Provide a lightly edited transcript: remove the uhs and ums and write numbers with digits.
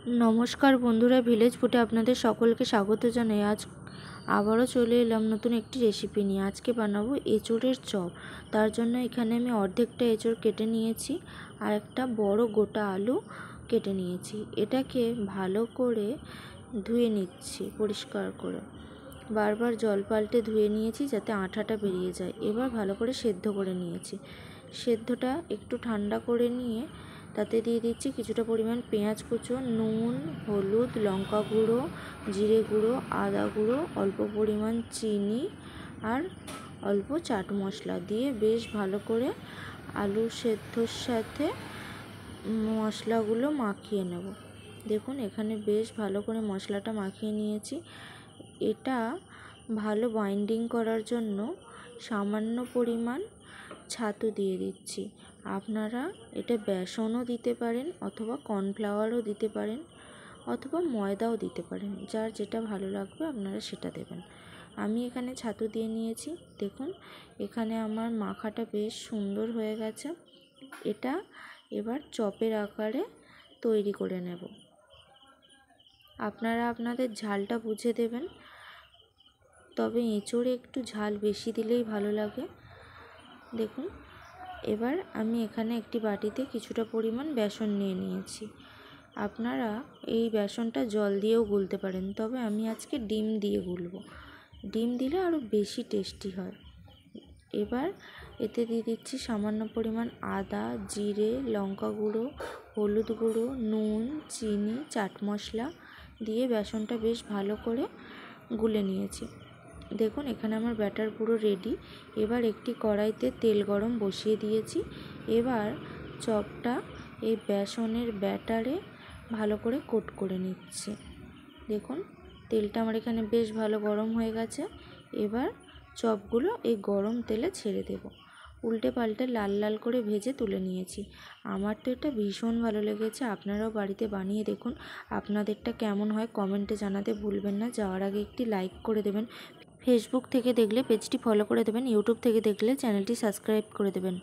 नमस्कार बंधुरा ভিলেজ ফুডে আপনাদের সকলকে স্বাগত জানাই। আজ আবারও চলে এলাম নতুন একটি রেসিপি নিয়ে। আজকে বানাবো এঁচোড়ের চপ। তার জন্য এখানে আমি অর্ধেকটা এঁচোড় কেটে নিয়েছি আর একটা বড় গোটা আলু কেটে নিয়েছি। এটাকে ভালো করে ধুয়ে নিচ্ছি পরিষ্কার করে, বারবার জল পাল্টে ধুয়ে নিয়েছি যাতে আঠাটা বেরিয়ে যায়। এবার ভালো করে সেদ্ধ করে নিয়েছি। সেদ্ধটা একটু ঠান্ডা করে নিয়ে তাতে দিয়ে দিচ্ছি কিছুটা পরিমাণ পেঁয়াজ কুচো, নুন, হলুদ, লঙ্কা গুঁড়ো, জিরে গুঁড়ো, আদা গুঁড়ো, অল্প পরিমাণ চিনি আর অল্প চাট মশলা দিয়ে বেশ ভালো করে আলু সেদ্ধর সাথে মশলাগুলো মাখিয়ে নেব। দেখুন এখানে বেশ ভালো করে মশলাটা মাখিয়ে নিয়েছি। এটা ভালো বাইন্ডিং করার জন্য সামান্য পরিমাণ ছাতু দিয়ে দিচ্ছি। আপনারা এটা বেসনও দিতে পারেন অথবা কর্নফ্লাওয়ারও দিতে পারেন অথবা ময়দাও দিতে পারেন, যার যেটা ভালো লাগবে আপনারা সেটা দেবেন। আমি এখানে ছাতু দিয়ে নিয়েছি। দেখুন এখানে আমার মাখাটা বেশ সুন্দর হয়ে গেছে। এটা এবার চপের আকারে তৈরি করে নেব। আপনারা আপনাদের ঝালটা বুঝে দেবেন, তবে এঁচোড়ে একটু ঝাল বেশি দিলেই ভালো লাগে। দেখুন এবার আমি এখানে একটি বাটিতে কিছুটা পরিমাণ বেসন নিয়ে নিয়েছি। আপনারা এই বেসনটা জল দিয়েও গুলতে পারেন, তবে আমি আজকে ডিম দিয়ে গুলব। ডিম দিলে আরও বেশি টেস্টি হয়। এবার এতে দিয়ে দিচ্ছি সামান্য পরিমাণ আদা, জিরে, লঙ্কা গুঁড়ো, হলুদ গুঁড়ো, নুন, চিনি, চাট মশলা দিয়ে বেসনটা বেশ ভালো করে গুলে নিয়েছি। দেখুন এখানে আমার ব্যাটার পুরো রেডি। এবার একটি কড়াইতে তেল গরম বসিয়ে দিয়েছি। এবার চপটা এই বেসনের ব্যাটারে ভালো করে কোট করে নিচ্ছি। দেখুন তেলটা আমার এখানে বেশ ভালো গরম হয়ে গেছে। এবার চপগুলো এই গরম তেলে ছেড়ে দেব। উল্টে পাল্টে লাল লাল করে ভেজে তুলে নিয়েছি। আমার তো এটা ভীষণ ভালো লেগেছে। আপনারাও বাড়িতে বানিয়ে দেখুন। আপনাদেরটা কেমন হয় কমেন্টে জানাতে ভুলবেন না। যাওয়ার আগে একটি লাইক করে দেবেন। ফেসবুক থেকে দেখলে পেজটি ফলো করে দেবেন, ইউটিউব থেকে দেখলে চ্যানেলটি সাবস্ক্রাইব করে দেবেন।